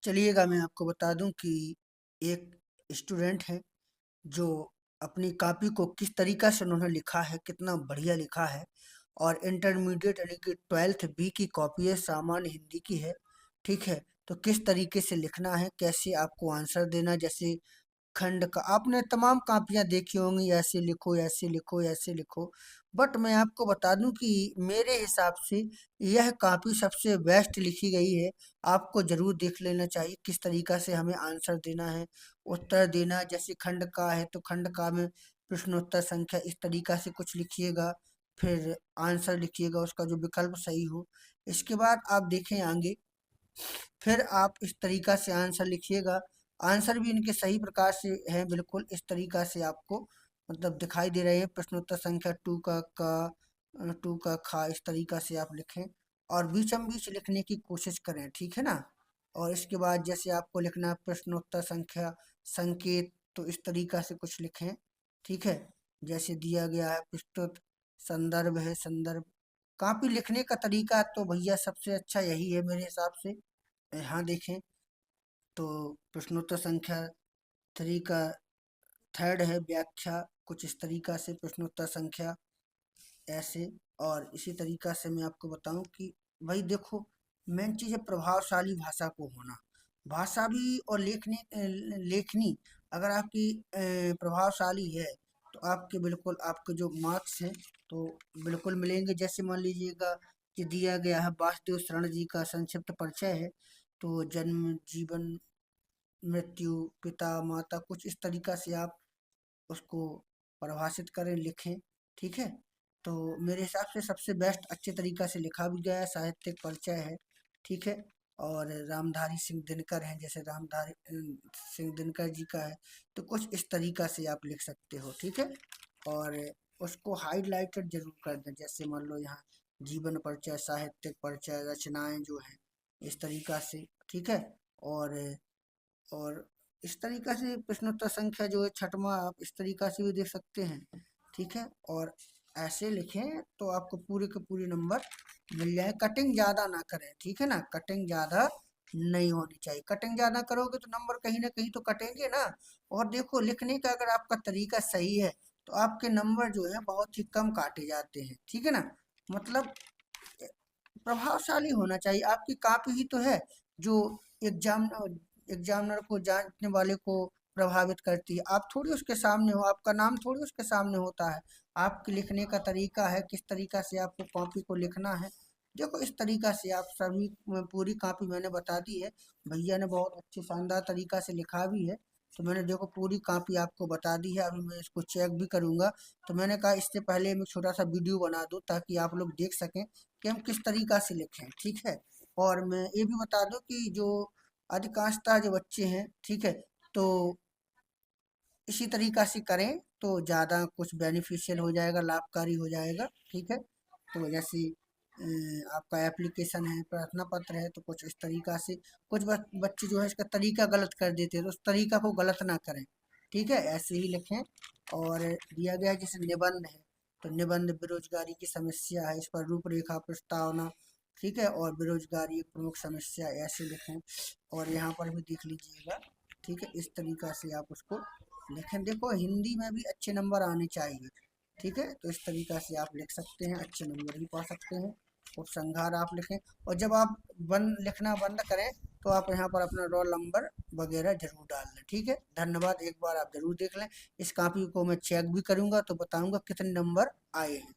चलिएगा मैं आपको बता दूं कि एक स्टूडेंट है जो अपनी कॉपी को किस तरीका से उन्होंने लिखा है, कितना बढ़िया लिखा है। और इंटरमीडिएट यानी कि 12th बी की कॉपी है, सामान्य हिंदी की है। ठीक है, तो किस तरीके से लिखना है, कैसे आपको आंसर देना, जैसे खंड का आपने तमाम कापियां देखी होंगी, ऐसे लिखो ऐसे लिखो ऐसे लिखो। बट मैं आपको बता दूं कि मेरे हिसाब से यह कापी सबसे बेस्ट लिखी गई है। आपको जरूर देख लेना चाहिए किस तरीका से हमें आंसर देना है, उत्तर देना है। जैसे खंड का है तो खंड का में प्रश्नोत्तर संख्या इस तरीका से कुछ लिखिएगा, फिर आंसर लिखिएगा उसका जो विकल्प सही हो। इसके बाद आप देखें आगे, फिर आप इस तरीका से आंसर लिखिएगा। आंसर भी इनके सही प्रकार से है, बिल्कुल इस तरीका से आपको मतलब दिखाई दे रहे हैं। प्रश्नोत्तर संख्या टू का खा, इस तरीका से आप लिखें और बीचम बीच लिखने की कोशिश करें, ठीक है ना। और इसके बाद जैसे आपको लिखना है प्रश्नोत्तर संख्या संकेत, तो इस तरीका से कुछ लिखें, ठीक है। जैसे दिया गया है प्रस्तुत संदर्भ है, संदर्भ। कापी लिखने का तरीका तो भैया सबसे अच्छा यही है मेरे हिसाब से। यहाँ देखें तो प्रश्नोत्तर संख्या 3 का थर्ड है व्याख्या, कुछ इस तरीका से प्रश्नोत्तर संख्या ऐसे। और इसी तरीका से मैं आपको बताऊं कि भाई देखो, मेन चीज़ है प्रभावशाली भाषा को होना। भाषा भी और लेखनी अगर आपकी प्रभावशाली है तो आपके बिल्कुल आपके जो मार्क्स हैं तो बिल्कुल मिलेंगे। जैसे मान लीजिएगा कि दिया गया है वासुदेव शरण जी का संक्षिप्त परिचय है, तो जन्म, जीवन, मृत्यु, पिता, माता, कुछ इस तरीका से आप उसको परिभाषित करें, लिखें, ठीक है। तो मेरे हिसाब से सबसे बेस्ट अच्छे तरीका से लिखा भी गया है, साहित्यिक परिचय है, ठीक है। और रामधारी सिंह दिनकर हैं, जैसे रामधारी सिंह दिनकर जी का है, तो कुछ इस तरीका से आप लिख सकते हो, ठीक है। और उसको हाईलाइटेड जरूर कर दें, जैसे मान लो यहाँ जीवन परिचय, साहित्यिक परिचय, रचनाएं जो हैं इस तरीका से, ठीक है। और और इस तरीका से प्रश्नोत्तर संख्या जो है छठवां, आप इस तरीका से भी देख सकते हैं, ठीक है। और ऐसे लिखें तो आपको पूरे के पूरे नंबर मिल जाए। कटिंग ज़्यादा ना करें, ठीक है ना, कटिंग ज़्यादा नहीं होनी चाहिए। कटिंग ज़्यादा करोगे तो नंबर कहीं ना कहीं तो कटेंगे ना। और देखो, लिखने का अगर आपका तरीका सही है तो आपके नंबर जो है बहुत ही कम काटे जाते हैं, ठीक है ना। मतलब प्रभावशाली होना चाहिए। आपकी कॉपी ही तो है जो एग्जामिनर को, जांचने वाले को प्रभावित करती है। आप थोड़ी उसके सामने हो, आपका नाम थोड़ी उसके सामने होता है। आपके लिखने का तरीका है, किस तरीका से आपको कॉपी को लिखना है। देखो इस तरीका से आप सभी पूरी कॉपी मैंने बता दी है। भैया ने बहुत अच्छे शानदार तरीका से लिखा भी है। तो मैंने देखो पूरी कॉपी आपको बता दी है। अभी मैं इसको चेक भी करूंगा। तो मैंने कहा इससे पहले मैं छोटा सा वीडियो बना दूं ताकि आप लोग देख सकें कि हम किस तरीका से लिखें, ठीक है। और मैं ये भी बता दूं कि जो अधिकांशतः जो बच्चे हैं, ठीक है, तो इसी तरीका से करें तो ज़्यादा कुछ बेनिफिशियल हो जाएगा, लाभकारी हो जाएगा, ठीक है। तो जैसे आपका एप्लीकेशन है, प्रार्थना पत्र है, तो कुछ इस तरीका से कुछ बच्चे जो है इसका तरीका गलत कर देते हैं, तो उस तरीका को गलत ना करें, ठीक है, ऐसे ही लिखें। और दिया गया जैसे निबंध है, तो निबंध बेरोजगारी की समस्या है, इस पर रूपरेखा प्रस्तावना, ठीक है। और बेरोजगारी एक प्रमुख समस्या, ऐसे लिखें। और यहाँ पर भी देख लीजिएगा, ठीक है, इस तरीका से आप उसको लिखें। देखो हिंदी में भी अच्छे नंबर आने चाहिए, ठीक है। तो इस तरीका से आप लिख सकते हैं, अच्छे नंबर भी पा सकते हैं। उपसंहार आप लिखें। और जब आप लिखना बंद करें तो आप यहाँ पर अपना रोल नंबर वगैरह जरूर डाल लें, ठीक है। धन्यवाद, एक बार आप जरूर देख लें। इस कॉपी को मैं चेक भी करूँगा तो बताऊँगा कितने नंबर आए हैं।